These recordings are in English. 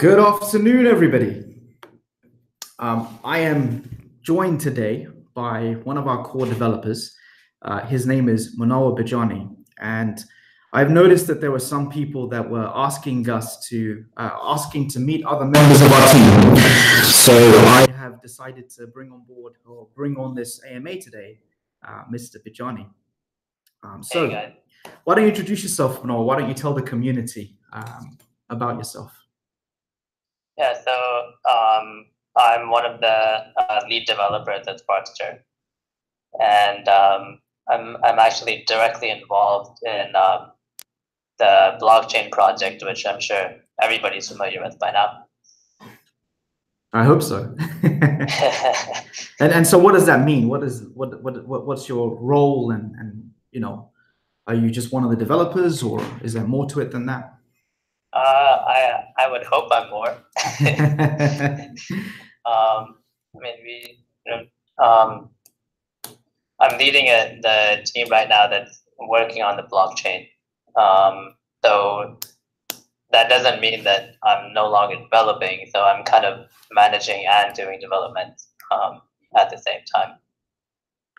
Good afternoon, everybody. I am joined today by one of our core developers. His name is Munawar Bijnai, and I've noticed that there were some people that were asking to meet other members of our team. So I have decided to bring on this AMA today, Mr. Bijnai. Hey guys. Why don't you introduce yourself, Munawar? Why don't you tell the community about yourself? Yeah, so I'm one of the lead developers at Sparkster, and I'm actually directly involved in the blockchain project, which I'm sure everybody's familiar with by now. I hope so. and so, what does that mean? What's your role? And are you just one of the developers, or is there more to it than that? I would hope I'm more. I'm leading the team right now that's working on the blockchain. So that doesn't mean that I'm no longer developing. So I'm kind of managing and doing development at the same time.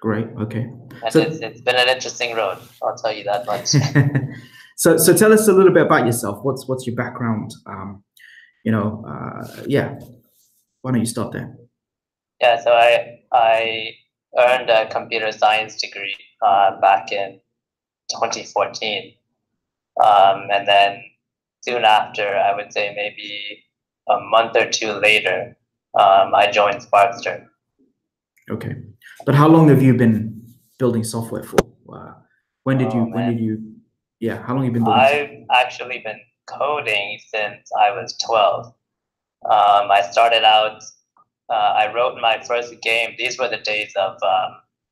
Great. Okay. And it's been an interesting road. I'll tell you that much. So tell us a little bit about yourself. What's your background? Yeah. Why don't you start there? Yeah. So I earned a computer science degree back in 2014, and then soon after, I would say maybe a month or two later, I joined Sparkster. Okay, but how long have you been building software for? When did you? Yeah, how long have you been building? I've actually been coding since I was 12. I started out. I wrote my first game. These were the days of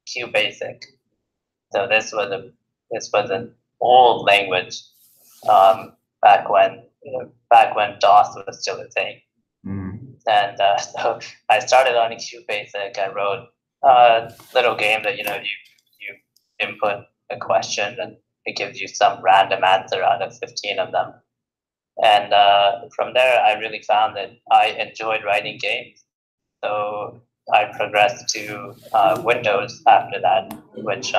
QBasic. So this was an old language back when DOS was still a thing. And so I started on QBasic. I wrote a little game that you input a question and it gives you some random answer out of 15 of them. And from there, I really found that I enjoyed writing games. So I progressed to Windows after that, which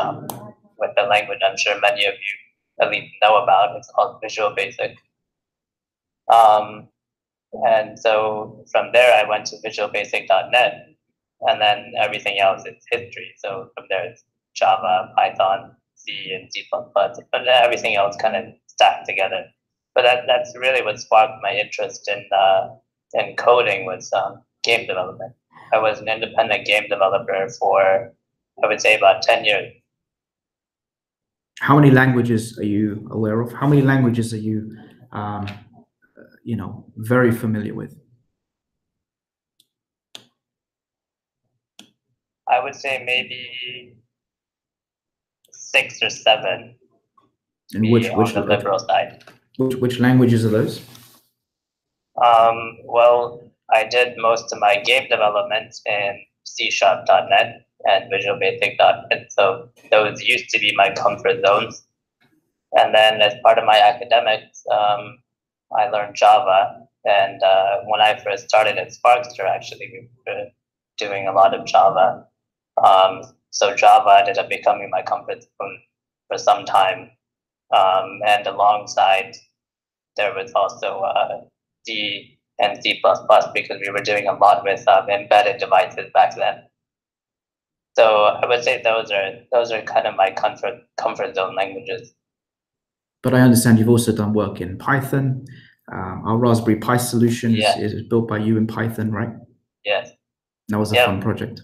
with the language I'm sure many of you at least know about. It's called Visual Basic. And so from there, I went to visualbasic.net, and then everything else is history. So from there, it's Java, Python, C, and C++, but everything else kind of stacked together. But that's really what sparked my interest in coding was game development. I was an independent game developer for, I would say, about 10 years. How many languages are you aware of? How many languages are you, very familiar with? I would say maybe 6 or 7. And which on the liberal side. Which languages are those? Well, I did most of my game development in C#.net and visualbasic.net. So those used to be my comfort zones. And then as part of my academics, I learned Java. And when I first started at Sparkster, actually, we were doing a lot of Java. So Java ended up becoming my comfort zone for some time. And alongside, there was also C and C++ because we were doing a lot with embedded devices back then. So I would say those are kind of my comfort zone languages. But I understand you've also done work in Python. Our Raspberry Pi solution is built by you in Python, right? Yes. That was a fun project.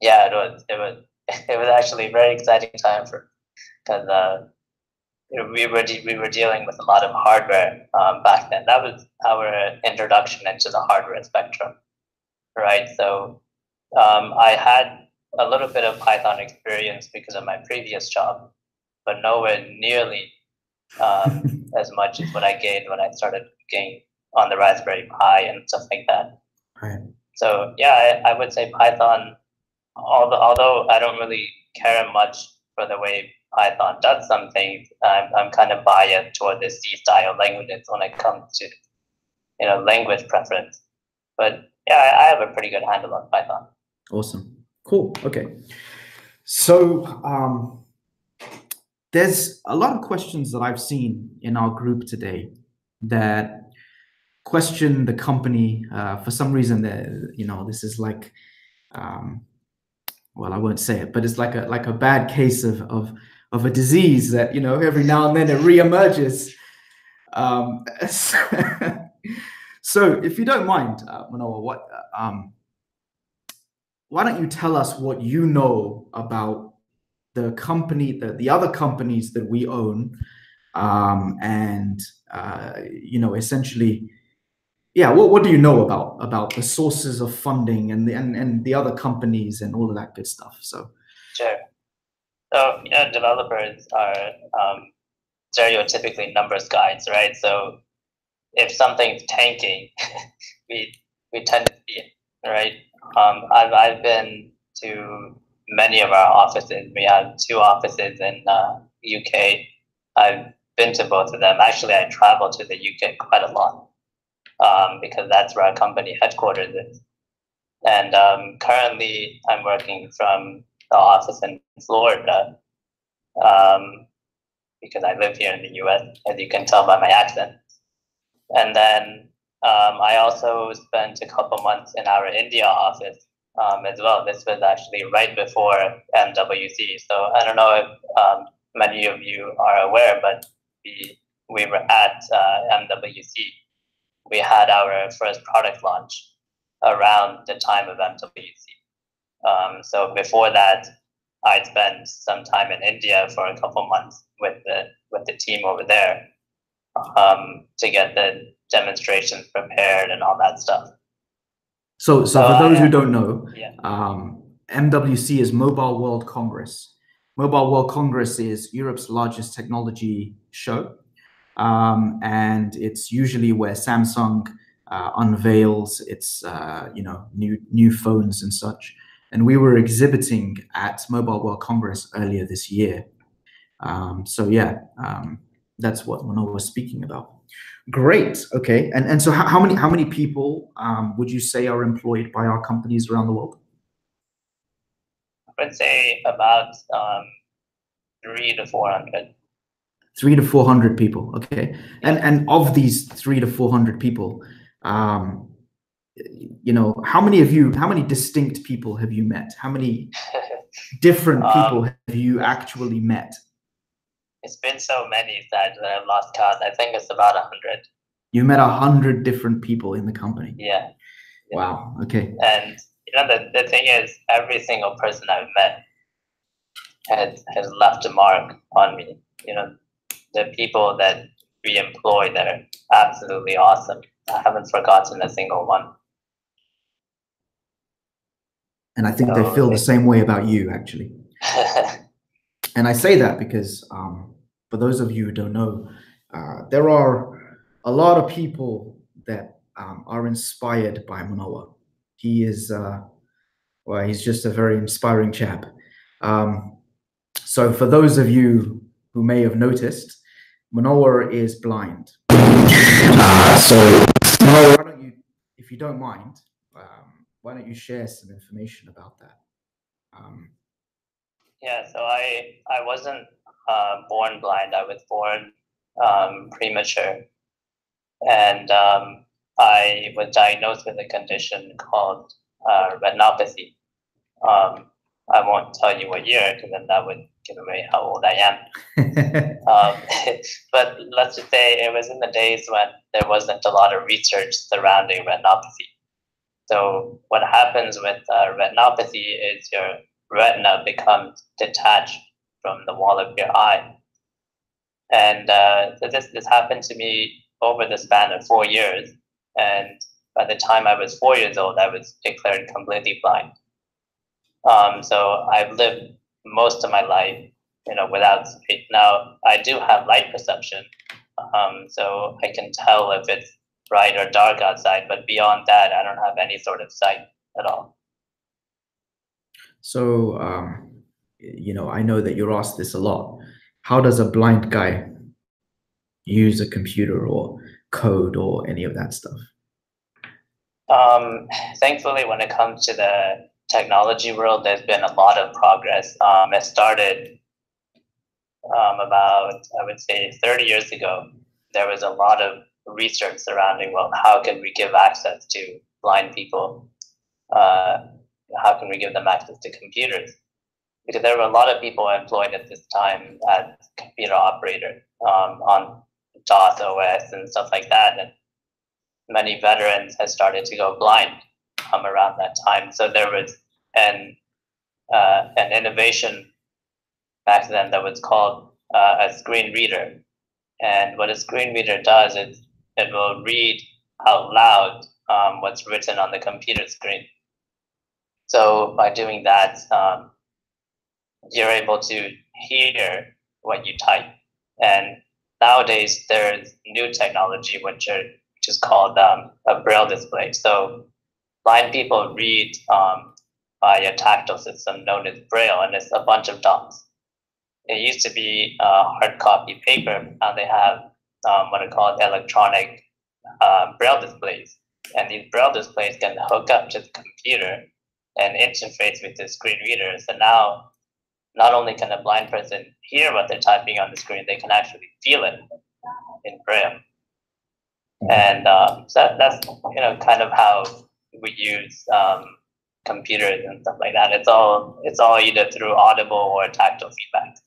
Yeah, it was. It was actually a very exciting time because we were dealing with a lot of hardware back then. That was our introduction into the hardware spectrum, right? So I had a little bit of Python experience because of my previous job, but nowhere nearly as much as what I gained when I started working on the Raspberry Pi and stuff like that. Right. So yeah, I would say Python, although I don't really care much for the way Python does some things, I'm kind of biased toward the C-style languages when it comes to language preference. But yeah, I have a pretty good handle on Python. Awesome. Cool. Okay. So there's a lot of questions that I've seen in our group today that question the company for some reason. That this is like, well, I won't say it, but it's like a bad case of a disease that every now and then it reemerges. So if you don't mind, Munawar, why don't you tell us what you know about the company, the other companies that we own, and essentially, yeah, what do you know about the sources of funding and the other companies and all of that good stuff? So sure. So developers are stereotypically numbers guys, right? So if something's tanking, we tend to see it, right? I've been to many of our offices. We have 2 offices in UK. I've been to both of them. Actually, I travel to the UK quite a lot because that's where our company headquarters is. And currently, I'm working from the office in Florida because I live here in the US, as you can tell by my accent. And then I also spent a couple months in our India office as well. This was actually right before MWC. So I don't know if many of you are aware, but we were at MWC. We had our first product launch around the time of MWC. So before that, I spent some time in India for a couple months with the team over there to get the demonstrations prepared and all that stuff. So for those who don't know, MWC is Mobile World Congress. Mobile World Congress is Europe's largest technology show, and it's usually where Samsung unveils its new phones and such. And we were exhibiting at Mobile World Congress earlier this year. So yeah, that's what Munawar was speaking about. Great. Okay. And so how many people would you say are employed by our companies around the world? I would say about 300 to 400. 300 to 400 people. Okay. And of these 300 to 400 people, how many distinct people have you met? How many different people have you actually met? It's been so many that I've lost count. I think it's about 100. You met 100 different people in the company. Yeah. Wow. Okay. And the thing is, every single person I've met has left a mark on me. The people that we employ, they're absolutely awesome. I haven't forgotten a single one. And I think they feel the same way about you, actually. And I say that because for those of you who don't know, there are a lot of people that are inspired by Munawar. He is, he's just a very inspiring chap. So for those of you who may have noticed, Munawar is blind. So why don't you, if you don't mind, why don't you share some information about that? Yeah, so I wasn't born blind. I was born premature. And I was diagnosed with a condition called retinopathy. I won't tell you what year, because then that would give away how old I am. But let's just say it was in the days when there wasn't a lot of research surrounding retinopathy. So what happens with retinopathy is your retina becomes detached from the wall of your eye. And so this happened to me over the span of 4 years. And by the time I was 4 years old, I was declared completely blind. So I've lived most of my life, without sight. Now, I do have light perception, so I can tell if it's bright or dark outside, but beyond that, I don't have any sort of sight at all. So, I know that you're asked this a lot. How does a blind guy use a computer, or code or any of that stuff? Thankfully, when it comes to the technology world, there's been a lot of progress. It started about, I would say, 30 years ago. There was a lot of research surrounding, well, how can we give access to blind people? How can we give them access to computers? Because there were a lot of people employed at this time as computer operator on DOS OS and stuff like that. And many veterans had started to go blind around that time. So there was an innovation back then that was called a screen reader. And what a screen reader does is it will read out loud what's written on the computer screen. So by doing that, you're able to hear what you type. And nowadays, there's new technology which is called a braille display. So blind people read by a tactile system known as braille, and it's a bunch of dots. It used to be hard copy paper. Now they have what are called electronic braille displays. And these braille displays can hook up to the computer and interface with the screen reader. So now, not only can a blind person hear what they're typing on the screen, they can actually feel it in braille. And so that's kind of how we use computers and stuff like that. It's all either through audible or tactile feedback.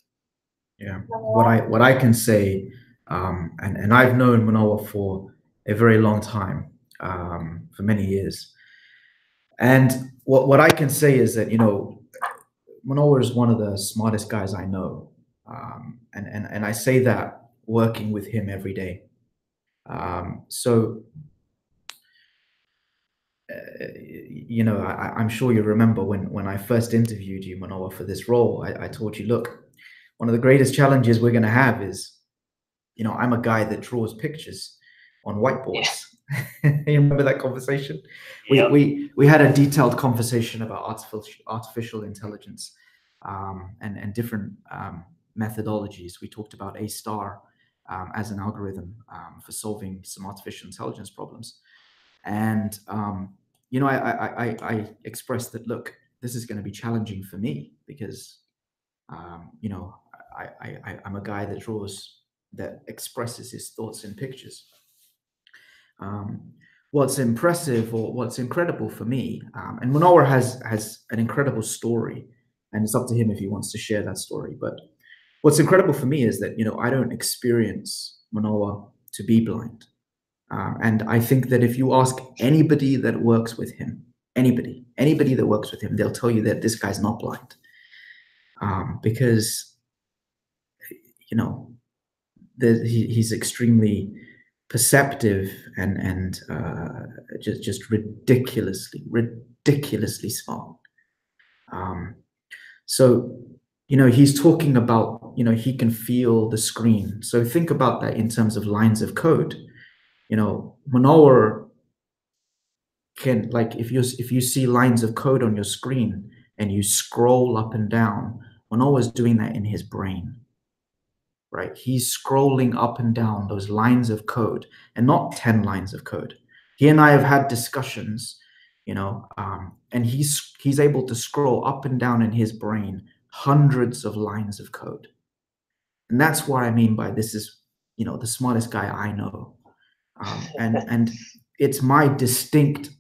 Yeah, what I can say, and I've known Munawar for a very long time, for many years, and what I can say is that Munawar is one of the smartest guys I know, and I say that working with him every day. So I'm sure you remember when I first interviewed you, Munawar, for this role. I told you, look, one of the greatest challenges we're going to have is, I'm a guy that draws pictures on whiteboards. Yeah. You remember that conversation? Yep. We had a detailed conversation about artificial intelligence and different methodologies. We talked about A*STAR as an algorithm for solving some artificial intelligence problems. And I expressed that, look, this is going to be challenging for me because I'm a guy that expresses his thoughts in pictures. What's impressive or what's incredible for me, and Munawar has an incredible story, and it's up to him if he wants to share that story. But what's incredible for me is that I don't experience Munawar to be blind, and I think that if you ask anybody that works with him, anybody that works with him, they'll tell you that this guy's not blind, because he's extremely perceptive and just ridiculously smart. So he's talking about he can feel the screen. So think about that in terms of lines of code. Munawar can, like, if you see lines of code on your screen and you scroll up and down, Munawar's doing that in his brain. Right, he's scrolling up and down those lines of code, and not 10 lines of code. He and I have had discussions, and he's able to scroll up and down in his brain hundreds of lines of code. And that's what I mean by this is, the smartest guy I know. And it's my distinct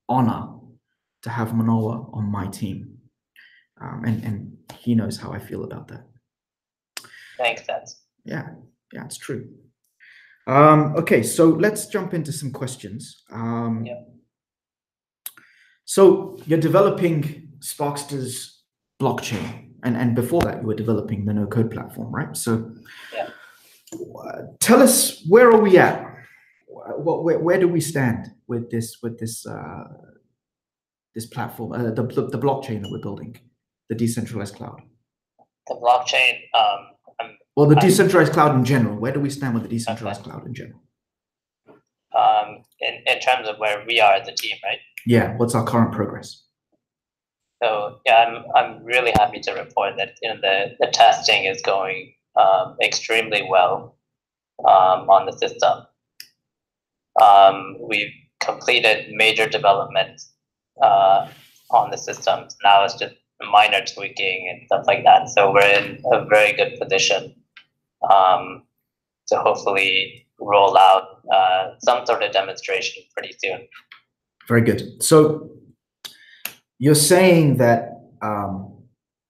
honor to have Munawar on my team. And he knows how I feel about that. Thanks, Daz. Yeah, it's true. Okay, so let's jump into some questions. So you're developing Sparkster's blockchain, and before that, you were developing the no-code platform, right? So tell us, where are we at? Where do we stand with this platform, the blockchain that we're building, the decentralized cloud? The blockchain. Well, the decentralized cloud in general. Where do we stand with the decentralized cloud in general? In terms of where we are as a team, right? Yeah. What's our current progress? So yeah, I'm really happy to report that the testing is going extremely well on the system. We've completed major development on the systems. Now it's just minor tweaking and stuff like that. So we're in a very good position to hopefully roll out some sort of demonstration pretty soon. Very good. So you're saying that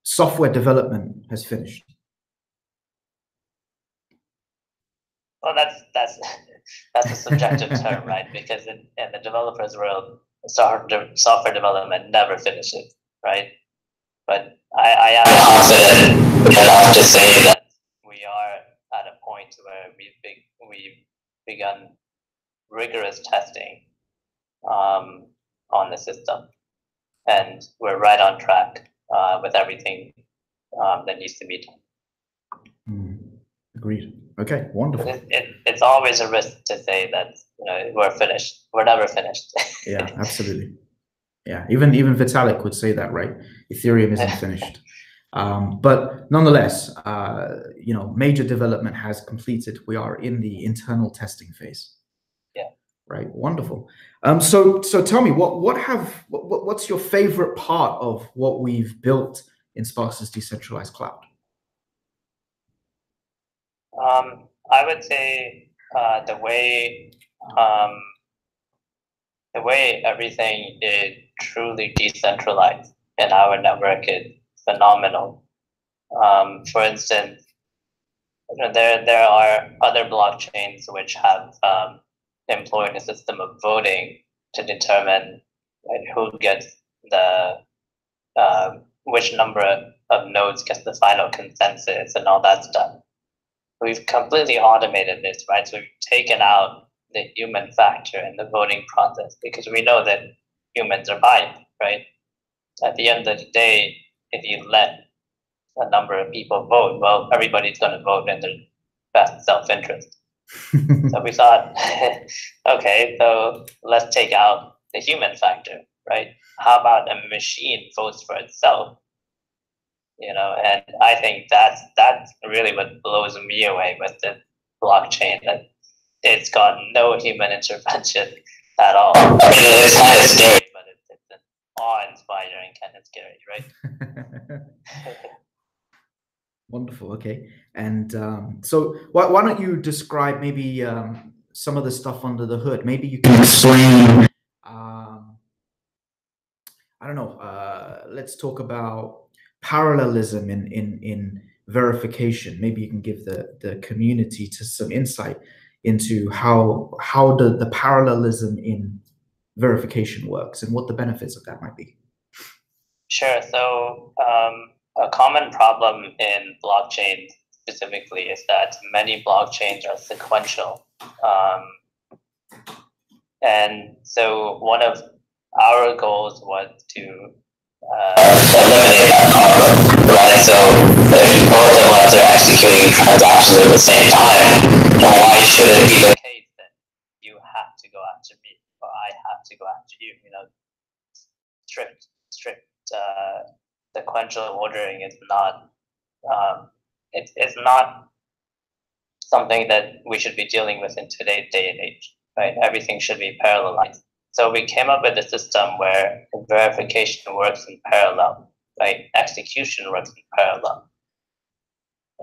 software development has finished. Well, that's a subjective term, right? Because in the developers world, software development never finishes, right? But I am confident enough to say that we are at a point where we've begun rigorous testing on the system, and we're right on track with everything that needs to be done. Agreed. Okay, wonderful. It's always a risk to say that we're finished. We're never finished. Yeah, absolutely. Yeah, even Vitalik would say that, right? Ethereum isn't finished. But nonetheless, major development has completed. We are in the internal testing phase. Yeah. Right. Wonderful. So tell me, what's your favorite part of what we've built in Sparkster's decentralized cloud? I would say the way everything is truly decentralized in our network is phenomenal. For instance, there are other blockchains which have employed a system of voting to determine who gets the which number of nodes gets the final consensus and all that stuff. We've completely automated this, right? So we've taken out the human factor in the voting process because we know that humans are biased, right? At the end of the day, if you let a number of people vote, well, everybody's going to vote in their best self-interest. So we thought, okay, so let's take out the human factor, right? How about a machine votes for itself? And I think that's really what blows me away with the blockchain, that it's got no human intervention at all. I mean, it's kind of scary, but it's awe-inspiring kind of scary, right? Wonderful. Okay. And so why don't you describe maybe some of the stuff under the hood? Maybe you can explain, I don't know, let's talk about parallelism in verification. Maybe you can give the community to some insight into how the parallelism in verification works and what the benefits of that might be. Sure. So a common problem in blockchain specifically is that many blockchains are sequential. And so one of our goals was to eliminate that problem, right? So if both of us are executing transactions at the same time, why should it be the case that you have to go after me or I have to go after you? Strict sequential ordering is not it's not something that we should be dealing with in today's day and age, right? Everything should be parallelized. So we came up with a system where verification works in parallel, right? Execution works in parallel.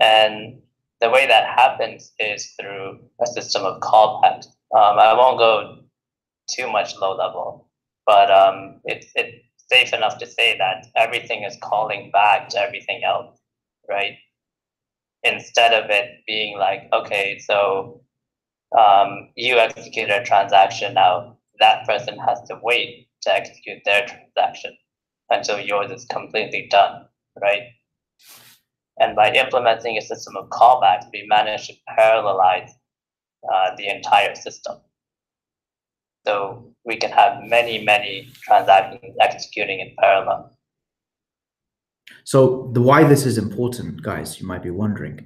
And the way that happens is through a system of callbacks. I won't go too much low level, but it's safe enough to say that everything is calling back to everything else, right? Instead of it being like, okay, so you execute a transaction now, that person has to wait to execute their transaction until yours is completely done, right? And by implementing a system of callbacks, we managed to parallelize the entire system. So we can have many transactions executing in parallel. So why this is important, guys, you might be wondering.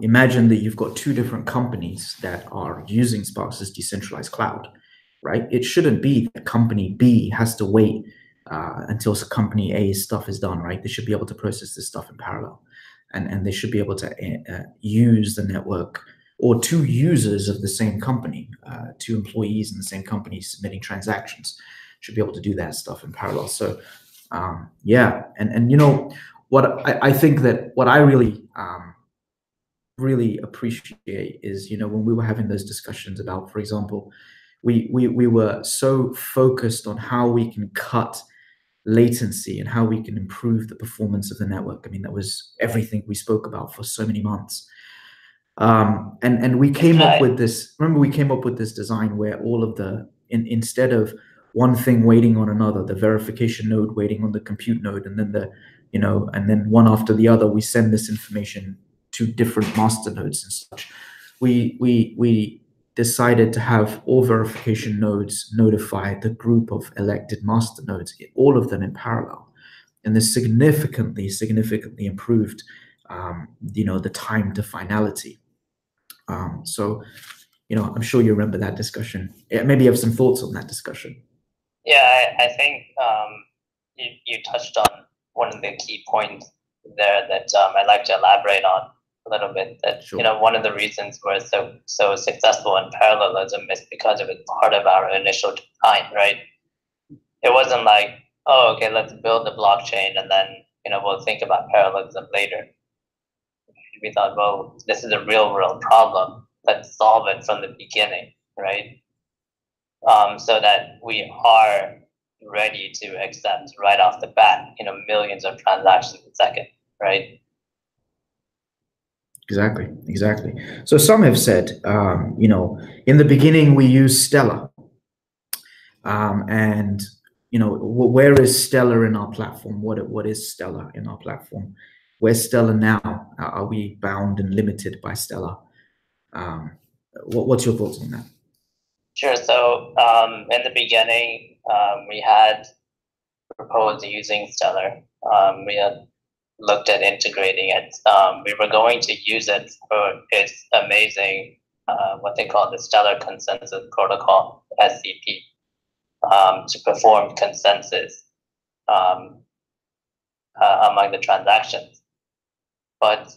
Imagine that you've got two different companies that are using Sparkster's decentralized cloud, right? It shouldn't be that company B has to wait until company A's stuff is done, right? They should be able to process this stuff in parallel, and they should be able to use the network or two users of the same company, two employees in the same company submitting transactions, should be able to do that stuff in parallel. So yeah, and you know what I think that what I really really appreciate is, you know, when we were having those discussions about, for example, we were so focused on how we can cut latency and how we can improve the performance of the network. I mean, that was everything we spoke about for so many months. And we came up with this. Remember, we came up with this design where all of the instead of one thing waiting on another, the verification node waiting on the compute node, and then the, you know, and then one after the other, we send this information to different master nodes and such. We decided to have all verification nodes notify the group of elected master nodes, all of them in parallel, and this significantly improved, you know, the time to finality. So, you know, I'm sure you remember that discussion. Maybe you have some thoughts on that discussion. Yeah, I think you touched on one of the key points there that I'd like to elaborate on a little bit. That Sure. You know, one of the reasons we're so successful in parallelism is because it was part of our initial design, right? It wasn't like, oh, okay, let's build the blockchain and then, you know, we'll think about parallelism later. We thought, well, this is a real world problem. Let's solve it from the beginning, right? So that we are ready to accept right off the bat, you know, millions of transactions a second, right? Exactly. So some have said, you know, in the beginning we used Stellar, and you know, where is Stellar in our platform? What is Stellar in our platform? Where's Stellar now? Are we bound and limited by Stellar? What's your thoughts on that? Sure. So in the beginning, we had proposed using Stellar. We had looked at integrating it. We were going to use it for its amazing, what they call the Stellar Consensus Protocol, SCP, to perform consensus among the transactions. But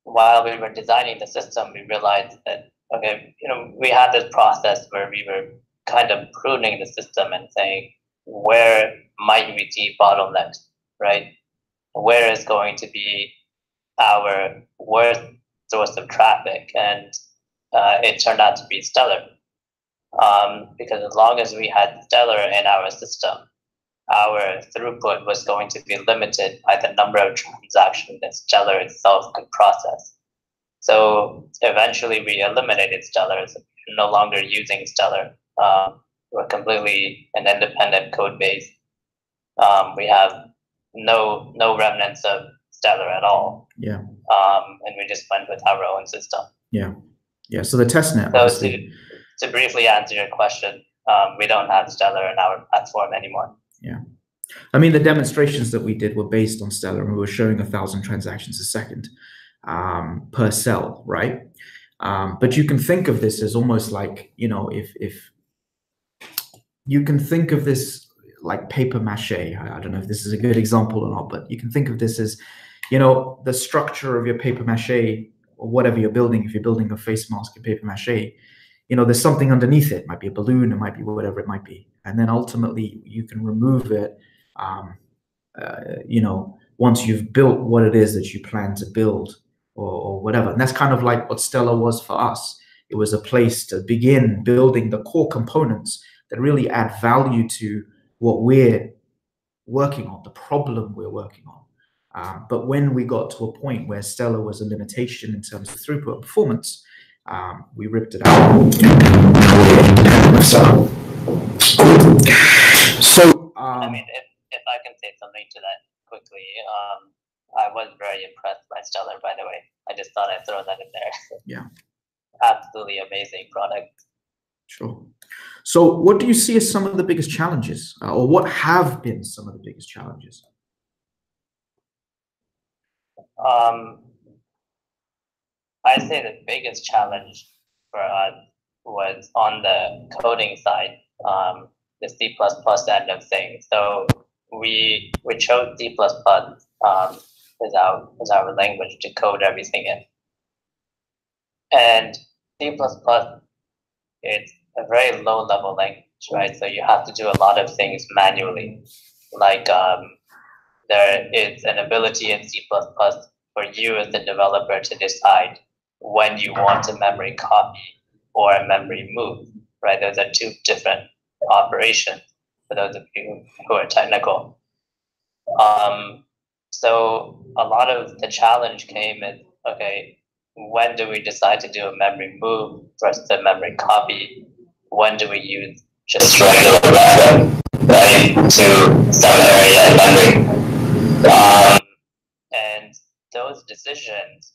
while we were designing the system, we realized that, okay, you know, we had this process where we were kind of pruning the system and saying, where might we see bottlenecks, right? Where is going to be our worst source of traffic? And it turned out to be Stellar. Because as long as we had Stellar in our system, our throughput was going to be limited by the number of transactions that Stellar itself could process. So eventually we eliminated Stellar, so we're no longer using Stellar. We're completely an independent code base. We have no remnants of Stellar at all. Yeah. And we just went with our own system. Yeah. So the testnet. So to briefly answer your question, we don't have Stellar in our platform anymore. Yeah. I mean, the demonstrations that we did were based on Stellar, and we were showing 1,000 transactions a second per cell, right? But you can think of this as almost like, you know, if you can think of this like paper mache. I don't know if this is a good example or not, but you can think of this as, you know, the structure of your paper mache or whatever you're building. If you're building a face mask in paper mache, you know, there's something underneath it. It might be a balloon, it might be whatever it might be. And then ultimately you can remove it, you know, once you've built what it is that you plan to build or whatever. And that's kind of like what Stellar was for us. It was a place to begin building the core components that really add value to what we're working on, the problem we're working on. But when we got to a point where Stellar was a limitation in terms of throughput and performance, we ripped it out. So, I mean, if I can say something to that quickly, I was very impressed by Stellar, by the way. I just thought I'd throw that in there. Yeah. Absolutely amazing product. Sure. So what do you see as some of the biggest challenges, or what have been some of the biggest challenges? I'd say the biggest challenge for us was on the coding side, the C++ end of things. So we chose C++ as our language to code everything in. And C++, it's a very low level language, right? So you have to do a lot of things manually. Like there is an ability in C++ for you as the developer to decide when you want a memory copy or a memory move, right? Those are two different operations for those of you who are technical. So a lot of the challenge came in, okay, when do we decide to do a memory move versus a memory copy? When do we use just regular random, right, to some area in memory? And those decisions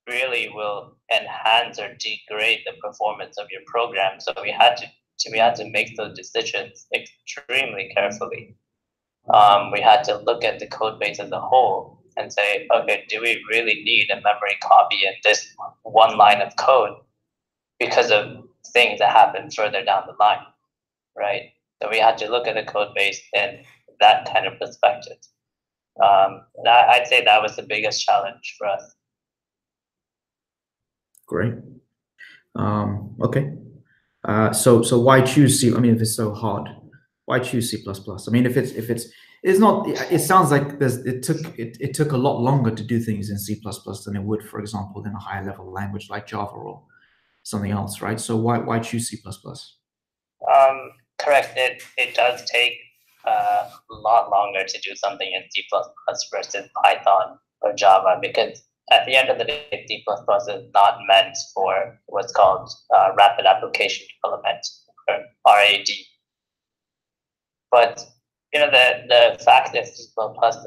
really will enhance or degrade the performance of your program. So we had to make those decisions extremely carefully. We had to look at the code base as a whole and say, okay, do we really need a memory copy in this one line of code because of things that happen further down the line, right? So we had to look at the code base in that kind of perspective. I'd say that was the biggest challenge for us. Great. Okay. So why choose C? I mean, if it's so hard, why choose C++? I mean, if it's not. It sounds like it took a lot longer to do things in C++ than it would, for example, in a higher level language like Java or something else, right? So why choose C++? Correct. It does take a lot longer to do something in C++ versus Python or Java, because at the end of the day, C++ is not meant for what's called rapid application development, or RAD. But the fact that C++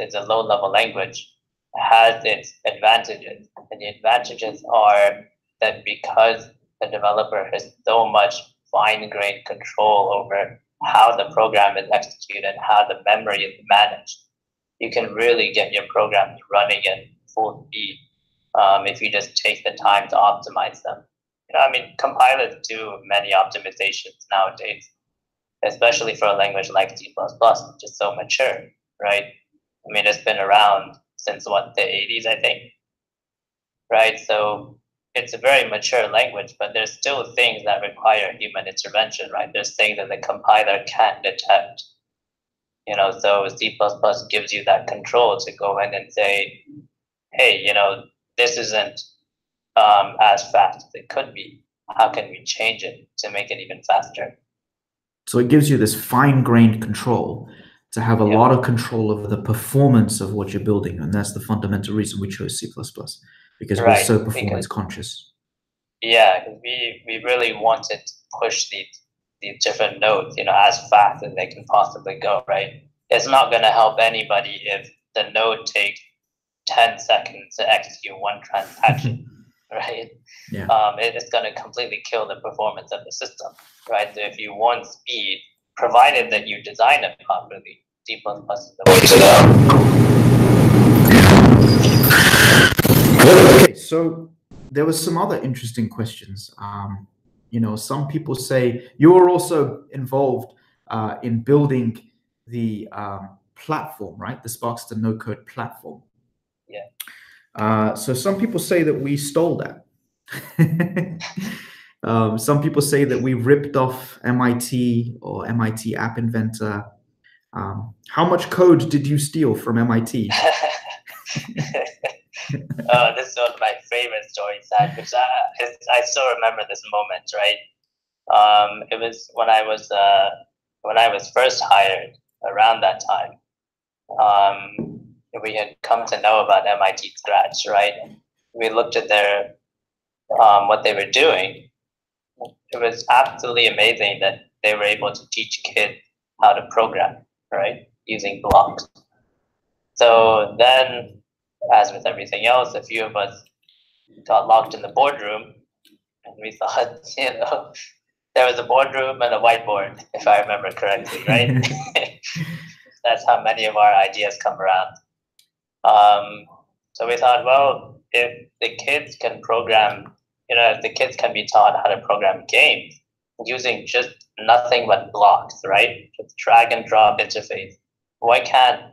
is a low-level language has its advantages, and the advantages are that because the developer has so much fine-grained control over how the program is executed, how the memory is managed, you can really get your programs running at full speed if you just take the time to optimize them. I mean, compilers do many optimizations nowadays, especially for a language like C++, which is so mature, right? I mean, it's been around since the 80s, I think, right? So it's a very mature language, but there's still things that require human intervention, right? There's things that the compiler can't detect. So C++ gives you that control to go in and say, hey, this isn't as fast as it could be. How can we change it to make it even faster? So it gives you this fine-grained control to have a lot of control over the performance of what you're building, and that's the fundamental reason we chose C++, because we're so performance conscious. Yeah, because we really wanted to push these different nodes, as fast as they can possibly go, right? It's not going to help anybody if the node takes 10 seconds to execute one transaction, right? Yeah. It's going to completely kill the performance of the system, right? So if you want speed, provided that you design it properly, C++ is the way to go. Okay, so there was some other interesting questions. Some people say you were also involved in building the platform, right? The Sparkster no-code platform. Yeah. So some people say that we stole that. Some people say that we ripped off MIT or MIT App Inventor. How much code did you steal from MIT? This is one of my favorite stories, because I still remember this moment, right? It was when I was first hired around that time. We had come to know about MIT Scratch, right? We looked at their what they were doing. It was absolutely amazing that they were able to teach kids how to program, right, using blocks. So then, as with everything else, a few of us got locked in the boardroom, and we thought, there was a boardroom and a whiteboard, if I remember correctly, right? That's how many of our ideas come around. So we thought, well, if the kids can program, if the kids can be taught how to program games using just nothing but blocks, right? Just drag and drop interface. Why can't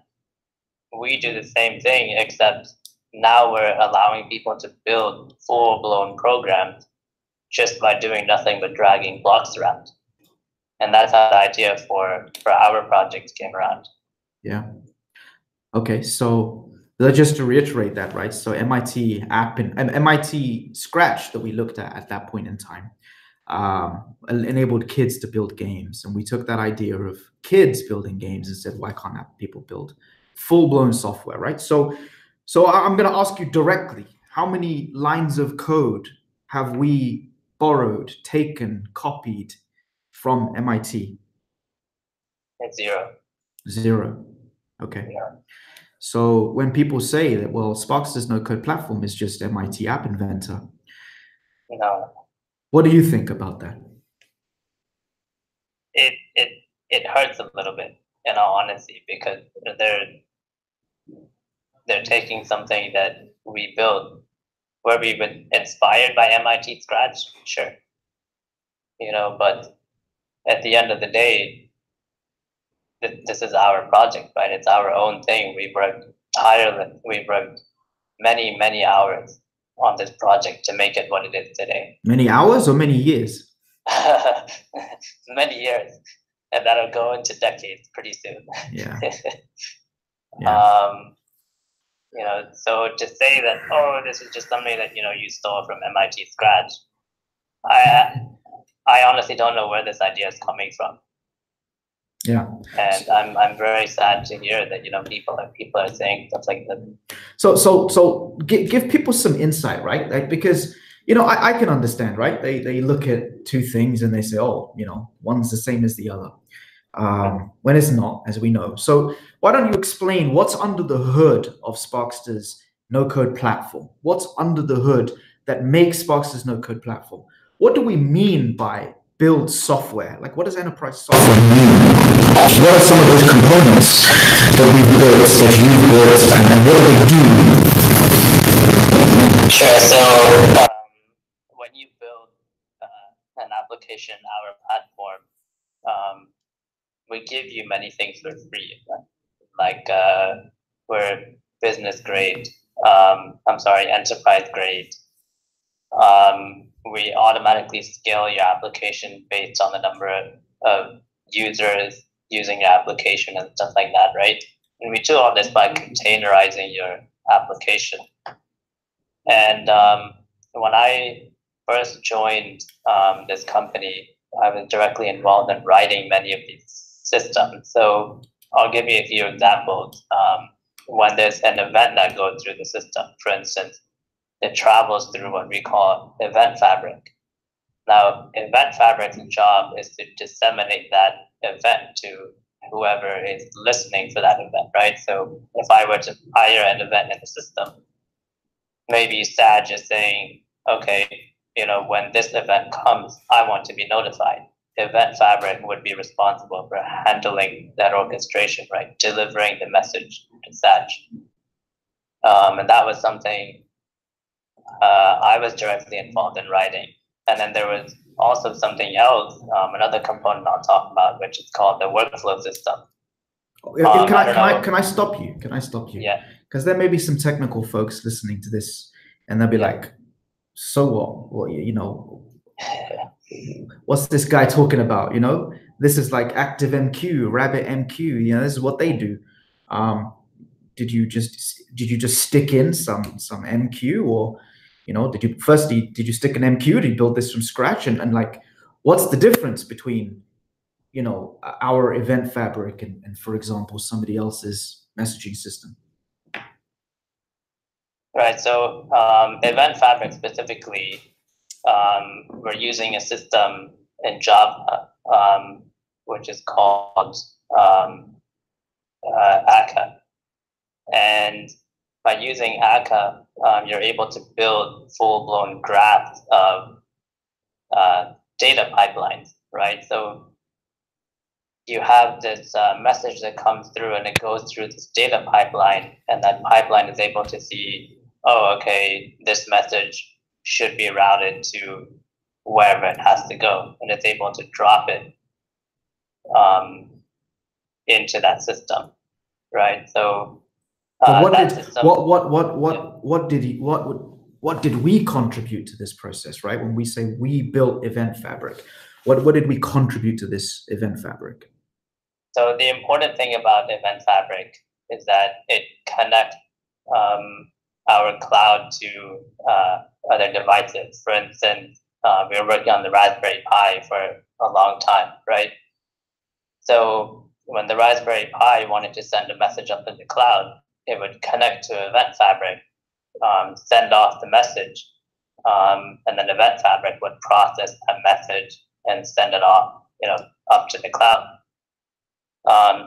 we do the same thing, except now we're allowing people to build full-blown programs just by doing nothing but dragging blocks around. And that's how the idea for our project came around. Yeah. Okay, so just to reiterate that, right? So MIT app and MIT Scratch that we looked at that point in time enabled kids to build games, and we took that idea of kids building games and said, why can't people build full-blown software, right? So I'm going to ask you directly, how many lines of code have we borrowed, taken, copied from MIT? It's zero. Zero. Okay. Yeah. So when people say that, well, Sparkster's no-code platform is just MIT App Inventor, No. What do you think about that? It hurts a little bit, in all honesty, because they're taking something that we built. Were we inspired by MIT Scratch? Sure. But at the end of the day, this is our project, right? It's our own thing. We've worked tirelessly. We've worked many, many hours on this project to make it what it is today. Many hours or many years? Many years. And that'll go into decades pretty soon. Yeah. So to say that, oh, this is just something that, you stole from MIT Scratch, I honestly don't know where this idea is coming from. Yeah. And I'm very sad to hear that, people are saying stuff like that. So give people some insight, right? Like, because, I can understand, right? They look at two things and they say, oh, one's the same as the other. When it's not, as we know. So why don't you explain what's under the hood of Sparkster's no-code platform? What's under the hood that makes Sparkster's no-code platform? What do we mean by build software? Like, what does enterprise software mean? What are some of those components that we built, that you built, and what do they do? Sure. So when you build an application, our platform, we give you many things for free. Like we're business grade. Enterprise grade. We automatically scale your application based on the number of users using your application and stuff like that, right? And we do all this by containerizing your application. And when I first joined this company, I was directly involved in writing many of these systems. So I'll give you a few examples. When there's an event that goes through the system, for instance, it travels through what we call event fabric. Now, event fabric's job is to disseminate that event to whoever is listening for that event, right? So if I were to hire an event in the system, maybe Saj is saying, okay, when this event comes, I want to be notified. Event fabric would be responsible for handling that orchestration, right? Delivering the message to Saj. And that was something I was directly involved in writing. And then there was also something else, another component I'll talk about, which is called the workflow system. Can I stop you? Can I stop you? Yeah. Because there may be some technical folks listening to this, and they'll be like, so what? Well, what's this guy talking about? This is like Active-MQ, RabbitMQ. This is what they do. Did you just stick in some MQ, or did you stick an MQ? Did you build this from scratch? And like, what's the difference between our event fabric and for example somebody else's messaging system? Right. So event fabric specifically, we're using a system in Java, which is called ACA. And by using ACA, you're able to build full-blown graphs of data pipelines, right? So you have this message that comes through and it goes through this data pipeline, and that pipeline is able to see, oh, okay, this message should be routed to wherever it has to go, and it's able to drop it into that system, right? So So that system. what did we contribute to this process, right? When we say we built Event Fabric, what did we contribute to this Event Fabric? So the important thing about Event Fabric is that it connects our cloud to other devices. For instance, we were working on the Raspberry Pi for a long time, right? So when the Raspberry Pi wanted to send a message up in the cloud, it would connect to Event Fabric, send off the message, and then Event Fabric would process that message and send it off, up to the cloud.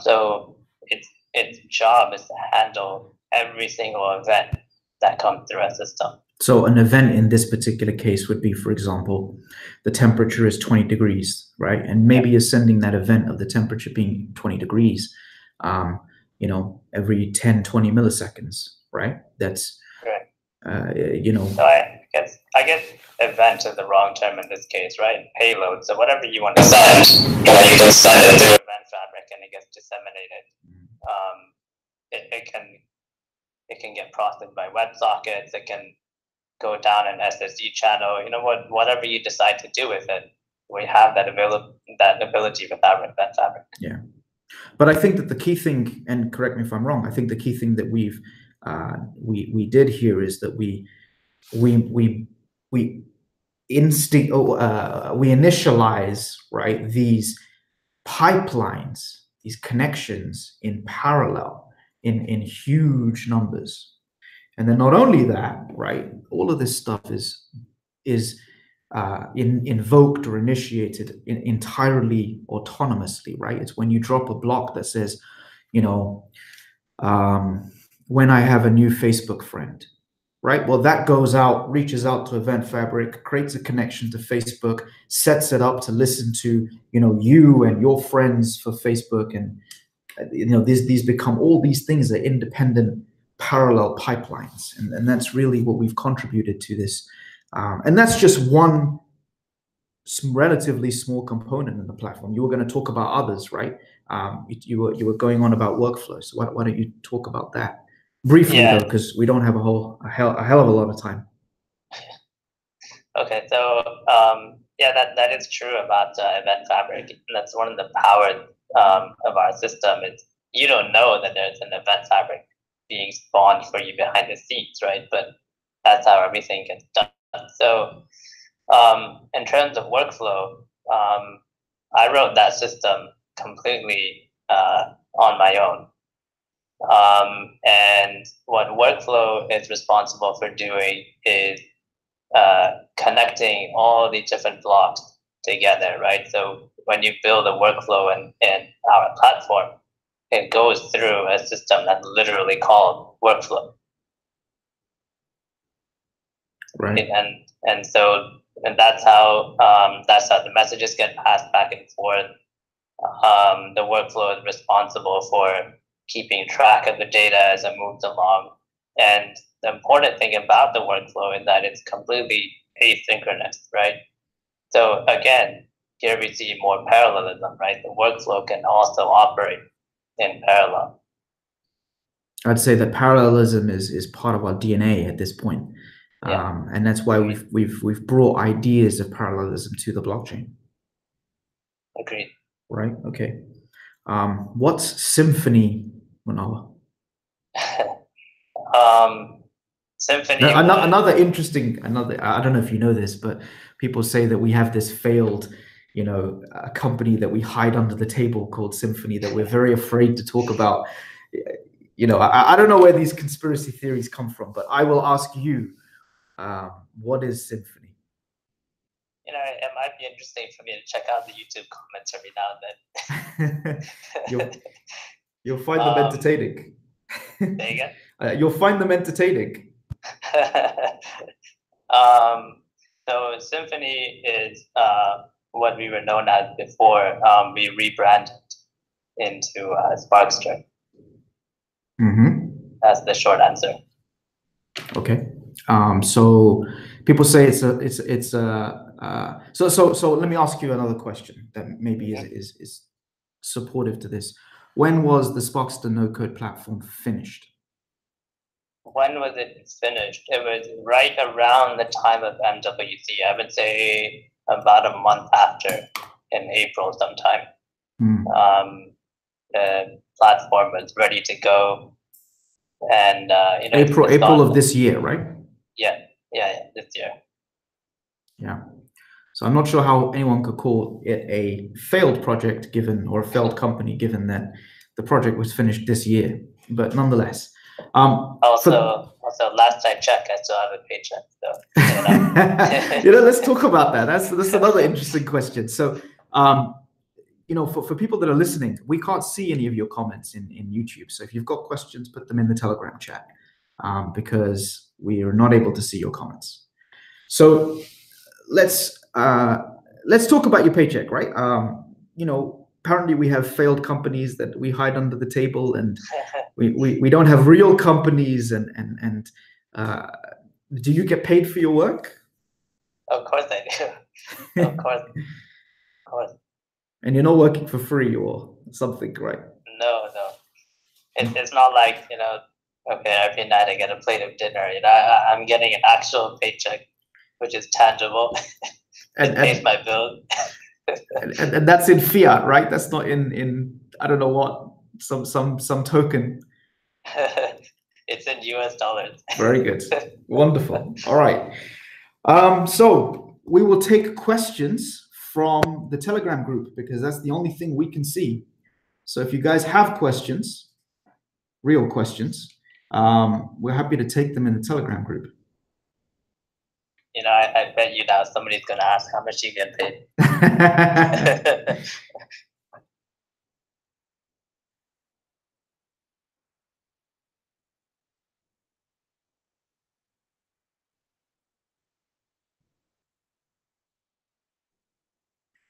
So its job is to handle every single event that comes through a system. So an event in this particular case would be, for example, the temperature is 20 degrees, right? And maybe you're sending that event of the temperature being 20 degrees, every 10, 20 milliseconds, right? That's, right. So I guess event is the wrong term in this case, right? Payload. So whatever you want to send, you can send it through Event Fabric and it gets disseminated. It can get processed by WebSockets. It can go down an SSD channel. Whatever you decide to do with it, we have that ability with our Event Fabric. Yeah, but I think that the key thing, and correct me if I'm wrong, I think the key thing that we did here is that we initialize, right, these pipelines, these connections in parallel in huge numbers. And then not only that, right, all of this stuff is invoked or initiated entirely autonomously, right? It's when you drop a block that says, when I have a new Facebook friend, right? Well, that goes out, reaches out to Event Fabric, creates a connection to Facebook, sets it up to listen to, you and your friends for Facebook. And, these become, all these things are independent parallel pipelines. And that's really what we've contributed to this. And that's just one relatively small component in the platform. You were going to talk about others, right? You were going on about workflows. So why don't you talk about that briefly, though, because we don't have a hell of a lot of time. Okay, so that is true about Event Fabric. That's one of the powers of our system. Is you don't know that there's an Event Fabric being spawned for you behind the scenes, right? But that's how everything gets done. So in terms of workflow, I wrote that system completely on my own. And what workflow is responsible for doing is connecting all the different blocks together, right? So when you build a workflow in our platform, it goes through a system that's literally called workflow. Right. And that's how the messages get passed back and forth. The workflow is responsible for keeping track of the data as it moves along. And the important thing about the workflow is that it's completely asynchronous, right? So again, here we see more parallelism, right? The workflow can also operate in parallel. I'd say that parallelism is part of our DNA at this point. Yeah. And that's why we've brought ideas of parallelism to the blockchain. Agreed. Right. Okay. What's Symphony, Munawar? Symphony. Now, another I don't know if you know this, but people say that we have this failed, a company that we hide under the table called Symphony that we're very afraid to talk about. I don't know where these conspiracy theories come from, but I will ask you, what is Symphony? It might be interesting for me to check out the YouTube comments every now and then. You'll find them entertaining. Say again? You'll find them entertaining. So Symphony is what we were known as before. We rebranded into Sparkster. Mm-hmm. That's the short answer. Okay. So people say so let me ask you another question that maybe is supportive to this. When was the Sparkster no-code platform finished? when was it finished? It was right around the time of MWC. I would say about a month after, in April sometime. The platform was ready to go, and April of this year, right? Yeah, this year. Yeah. So I'm not sure how anyone could call it a failed project or a failed company, given that the project was finished this year. But nonetheless, also last I checked, I still have a paycheck. So let's talk about that. That's another interesting question. So for people that are listening, we can't see any of your comments in YouTube. So if you've got questions, put them in the Telegram chat, because we are not able to see your comments. So let's talk about your paycheck, right? Apparently we have failed companies that we hide under the table, and we don't have real companies. And do you get paid for your work? Of course I do. Of course. And you're not working for free or something, right? No. It's not like, okay, every night I get a plate of dinner. I'm getting an actual paycheck, which is tangible. It pays my bills. and that's in fiat, right? That's not in I don't know what, some token. It's in US dollars. Very good. Wonderful. All right. So we will take questions from the Telegram group, because that's the only thing we can see. So if you guys have questions, real questions, we're happy to take them in the Telegram group. I bet you now somebody's going to ask how much you get paid.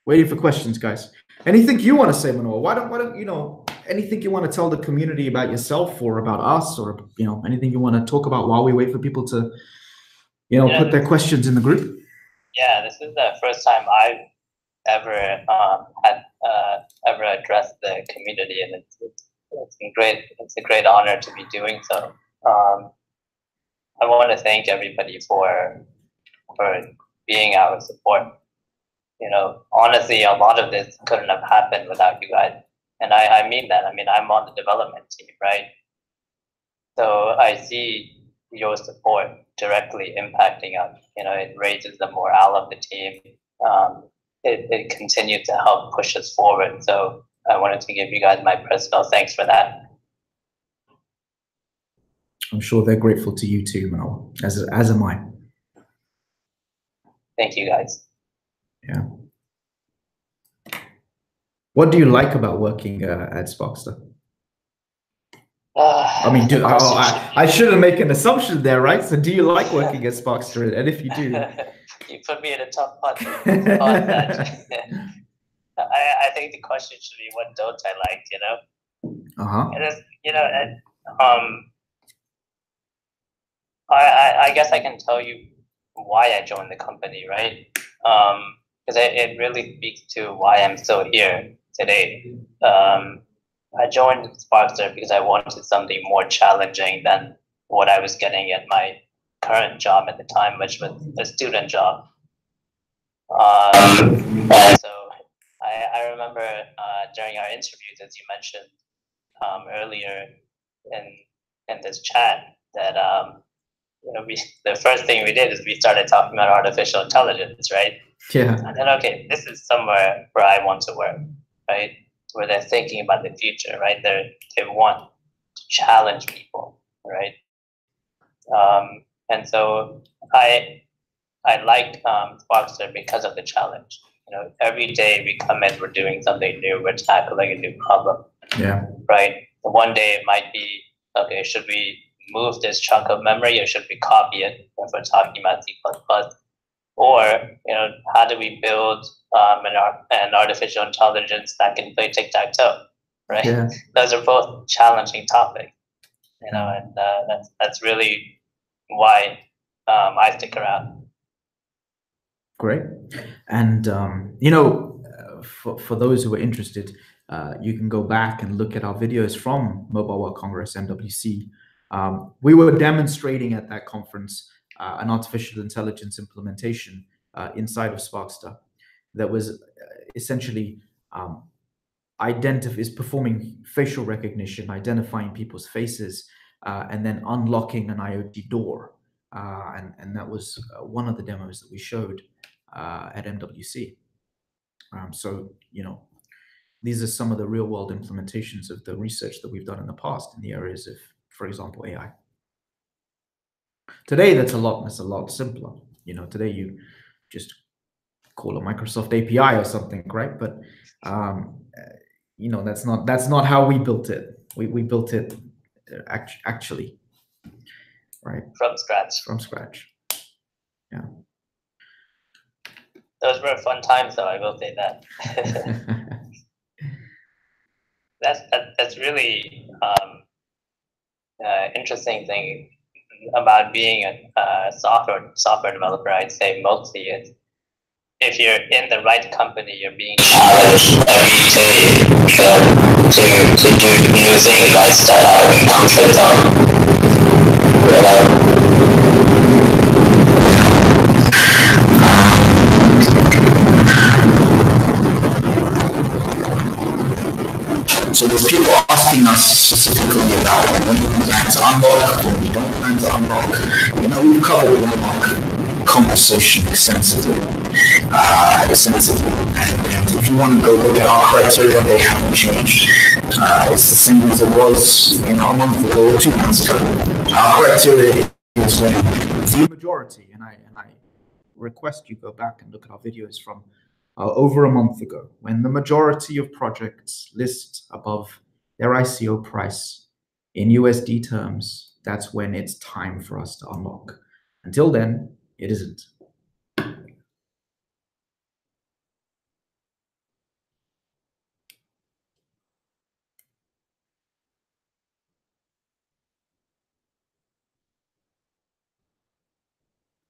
Waiting for questions, guys. Anything you want to say, Munawar? Why don't anything you want to tell the community about yourself or about us, or anything you want to talk about while we wait for people to put their questions in the group? Yeah, this is the first time I've ever ever addressed the community, and it's a great honor to be doing so. I want to thank everybody for being our support. Honestly, a lot of this couldn't have happened without you guys. And I mean that. I mean, I'm on the development team, right? So I see your support directly impacting us. It raises the morale of the team. It continues to help push us forward. So I wanted to give you guys my personal thanks for that. I'm sure they're grateful to you too, Munawar, as am I. Thank you, guys. Yeah. What do you like about working at Sparkster? I shouldn't make an assumption there, right? So do you like working at Sparkster? And if you do... You put me in a tough spot. I think the question should be, what don't I like, And I guess I can tell you why I joined the company, right? Because it really speaks to why I'm still here today. I joined Sparkster because I wanted something more challenging than what I was getting at my current job at the time, which was a student job. So I remember during our interviews, as you mentioned earlier in this chat, that the first thing we did is we started talking about artificial intelligence, right? Yeah. And then, okay, this is somewhere where I want to work, right? Where they're thinking about the future, right? They want to challenge people, right? And so I like Sparkster because of the challenge. Every day we come in, we're doing something new, we're tackling a new problem. Yeah. Right? One day it might be, okay, should we move this chunk of memory, or should we copy it if we're talking about C++? Or, how do we build an artificial intelligence that can play tic-tac-toe, right? Yeah. Those are both challenging topics, and that's really why I stick around. Great. And, for those who are interested, you can go back and look at our videos from Mobile World Congress MWC. We were demonstrating at that conference an artificial intelligence implementation inside of Sparkster that was essentially is performing facial recognition, identifying people's faces, and then unlocking an IoT door. And that was one of the demos that we showed at MWC. So, these are some of the real world implementations of the research that we've done in the past in the areas of, for example, AI. Today, that's a lot simpler. Today you just call a Microsoft API or something, right? But that's not how we built it. We built it actually, right? From scratch. Yeah. Those were fun times, though. I will say that. That's really interesting thing about being a software developer. I'd say mostly is if you're in the right company, you're being challenged every day to do new things outside our comfort zone. So there's people asking us specifically about when we plan to unlock, when we don't plan to unlock. We've covered unlock conversation extensively. And if you want to go look at our criteria, they haven't changed. It's the same as it was a month ago or 2 months ago. Our criteria is when the majority, and I request you go back and look at our videos from over a month ago, when the majority of projects list above their ICO price in USD terms, that's when it's time for us to unlock. Until then, it isn't.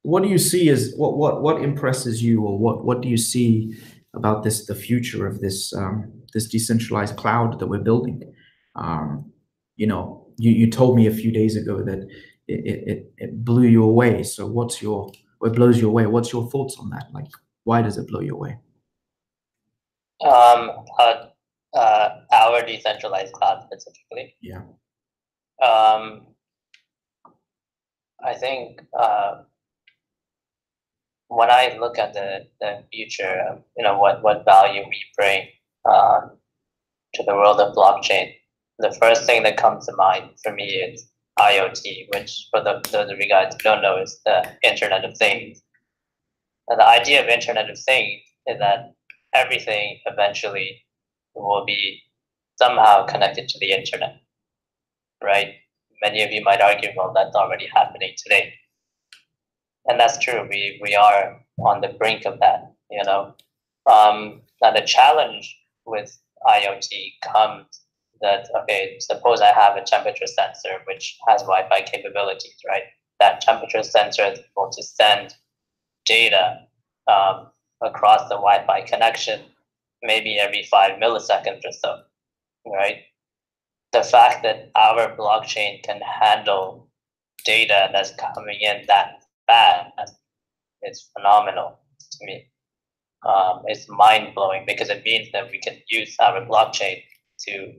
What do you see as what impresses you, or what do you see about the future of this this decentralized cloud that we're building? You told me a few days ago that it blew you away. So what blows you away? What's your thoughts on that? Like, why does it blow you away? Our decentralized cloud specifically. Yeah. I think when I look at the future, what value we bring to the world of blockchain, the first thing that comes to mind for me is IoT, which for those of you guys who don't know is the Internet of Things. And the idea of Internet of Things is that everything eventually will be somehow connected to the internet, right? Many of you might argue, well, that's already happening today. And that's true. We are on the brink of that, Now the challenge with IoT comes that, okay, suppose I have a temperature sensor which has Wi-Fi capabilities, right? That temperature sensor is able to send data across the Wi-Fi connection maybe every 5 milliseconds or so, right? The fact that our blockchain can handle data that's coming in that fast is phenomenal to me. It's mind-blowing because it means that we can use our blockchain to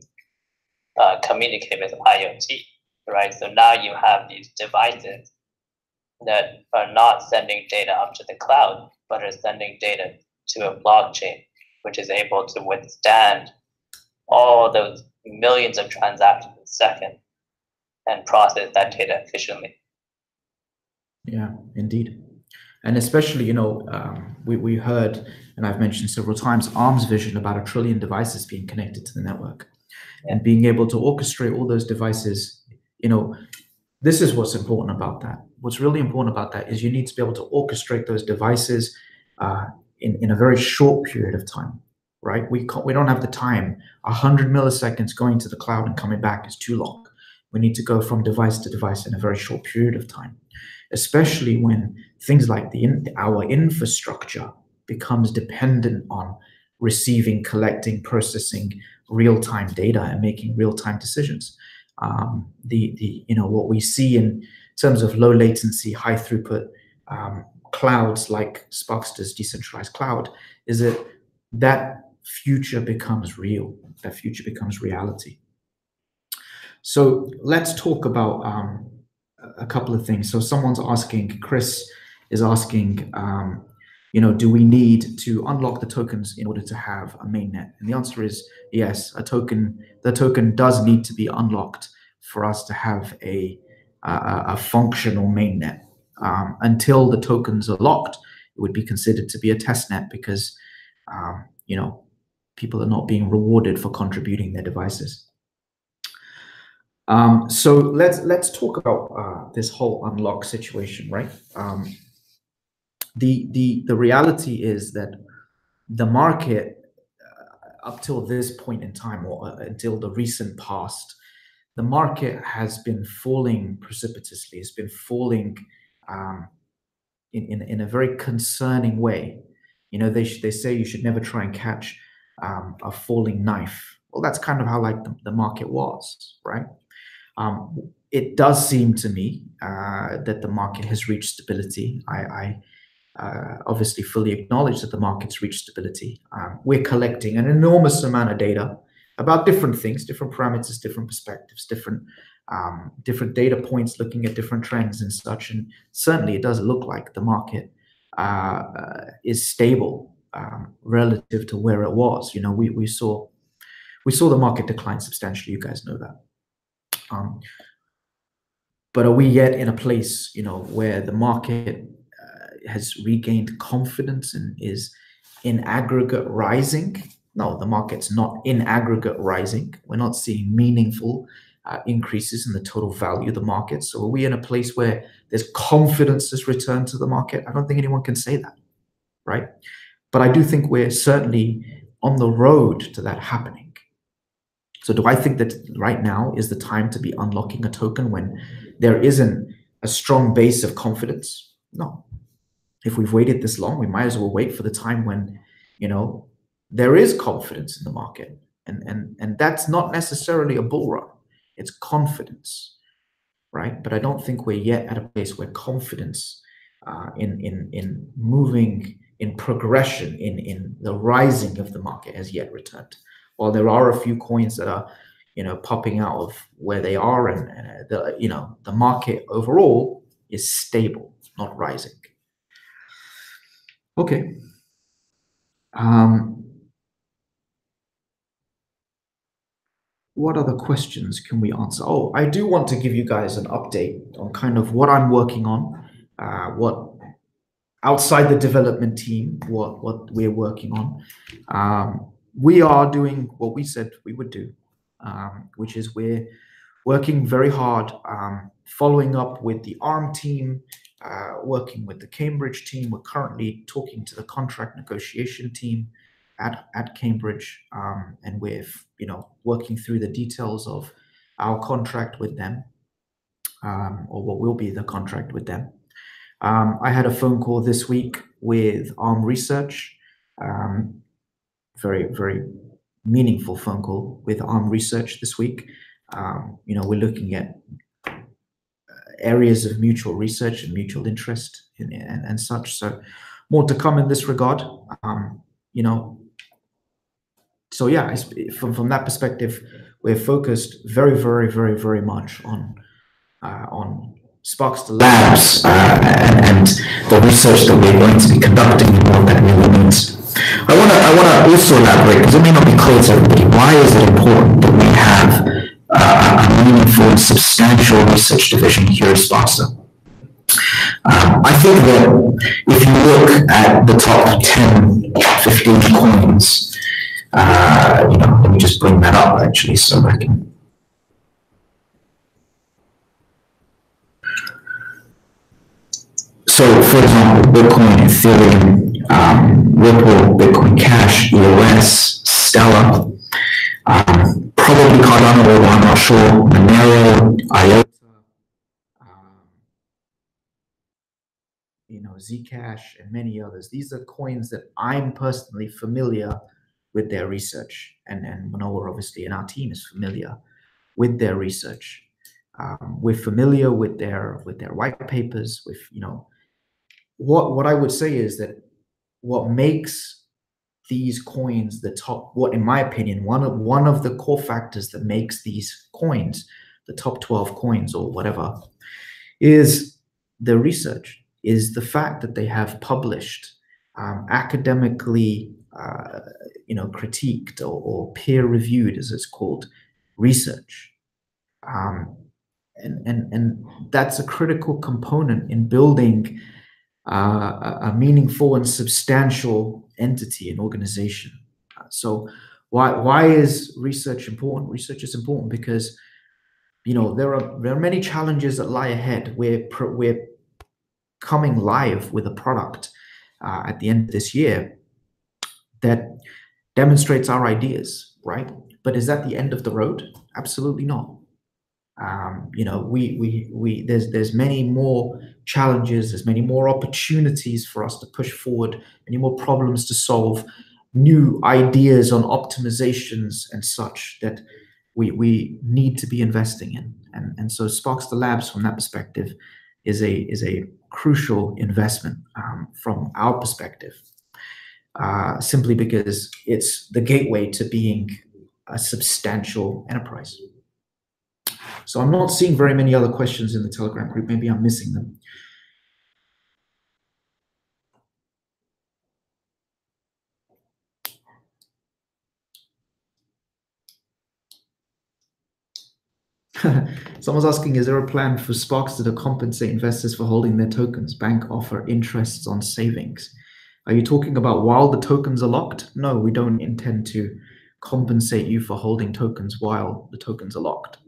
communicate with IoT, right? So now you have these devices that are not sending data up to the cloud, but are sending data to a blockchain, which is able to withstand all those millions of transactions a second and process that data efficiently. Yeah, indeed. And especially, we heard, and I've mentioned several times, ARM's vision about 1 trillion devices being connected to the network. Yeah. And being able to orchestrate all those devices, this is what's important about that. What's really important about that is you need to be able to orchestrate those devices in a very short period of time, right? We don't have the time. 100 milliseconds going to the cloud and coming back is too long. We need to go from device to device in a very short period of time, especially when things like our infrastructure becomes dependent on receiving, collecting, processing real-time data and making real-time decisions. what we see in terms of low latency, high throughput clouds like Sparkster's decentralized cloud, is that future becomes real. That future becomes reality. So let's talk about a couple of things. So someone's asking, Chris is asking, do we need to unlock the tokens in order to have a mainnet? And the answer is yes. The token does need to be unlocked for us to have a functional mainnet. Until the tokens are locked, it would be considered to be a testnet because people are not being rewarded for contributing their devices. So let's talk about this whole unlock situation, right? The reality is that the market, up till this point in time, or until the recent past, the market has been falling precipitously. It's been falling in a very concerning way. They say you should never try and catch a falling knife. Well, that's kind of how the market was, right? It does seem to me that the market has reached stability. I obviously fully acknowledge that the market's reached stability. We're collecting an enormous amount of data about different things, different parameters, different perspectives, different data points, looking at different trends and such. And certainly it does look like the market is stable relative to where it was. We saw the market decline substantially. You guys know that. But are we yet in a place, where the market has regained confidence and is in aggregate rising? No, the market's not in aggregate rising. We're not seeing meaningful increases in the total value of the market. So are we in a place where there's confidence has returned to the market? I don't think anyone can say that, right? But I do think we're certainly on the road to that happening. So do I think that right now is the time to be unlocking a token when there isn't a strong base of confidence? No. If we've waited this long, we might as well wait for the time when, there is confidence in the market. And that's not necessarily a bull run. It's confidence, right? But I don't think we're yet at a place where confidence in moving, in progression, in the rising of the market has yet returned. While there are a few coins that are, popping out of where they are, and the market overall is stable, not rising. Okay. What other questions can we answer? Oh, I do want to give you guys an update on kind of what I'm working on, what outside the development team, what we're working on. We are doing what we said we would do, which is we're working very hard, following up with the ARM team, working with the Cambridge team. We're currently talking to the contract negotiation team at Cambridge, and we're working through the details of our contract with them, or what will be the contract with them. I had a phone call this week with ARM Research, very, very meaningful phone call with ARM Research this week. We're looking at areas of mutual research and mutual interest and such. So more to come in this regard. So yeah, from that perspective, we're focused very, very, very, very much on Sparkster Labs and the research that we're going to be conducting and what that really means. I want to also elaborate, because it may not be clear to everybody, why is it important that we have a meaningful and substantial research division here at Sparkster? I think that if you look at the top 10, 15 coins, let me just bring that up actually so I can. So, for example, Bitcoin, Ethereum, Ripple, Bitcoin Cash, EOS, Stellar, probably Cardano, although I'm not sure, Monero, IOTA, Zcash, and many others. These are coins that I'm personally familiar with their research, and Munawar obviously and our team is familiar with their research. We're familiar with their white papers. With what I would say is that what makes these coins the top, what in my opinion, one of the core factors that makes these coins the top 12 coins or whatever, is the research, is the fact that they have published academically critiqued or peer reviewed, as it's called, research. And that's a critical component in building a meaningful and substantial entity and organization. So why is research important? Research is important because there are many challenges that lie ahead. We're coming live with a product at the end of this year that demonstrates our ideas, right? But is that the end of the road? Absolutely not. There's many more challenges, there's many more opportunities for us to push forward, many more problems to solve, new ideas on optimizations and such that we need to be investing in. And so Sparkster Labs, from that perspective, is a crucial investment from our perspective, simply because it's the gateway to being a substantial enterprise. So I'm not seeing very many other questions in the Telegram group. Maybe I'm missing them. Someone's asking, is there a plan for Sparkster to compensate investors for holding their tokens? Bank offer interests on savings. Are you talking about while the tokens are locked? No, we don't intend to compensate you for holding tokens while the tokens are locked.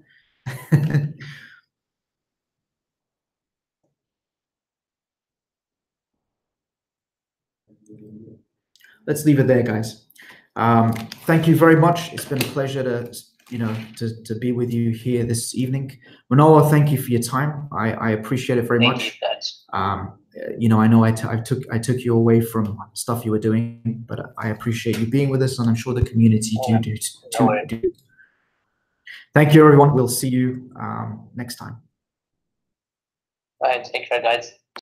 Let's leave it there, guys. Thank you very much. It's been a pleasure to be with you here this evening. Munawar, thank you for your time. I appreciate it very much. I know I took you away from stuff you were doing, but I appreciate you being with us, and I'm sure the community do too. Thank you, everyone. We'll see you next time. All right, take care, guys.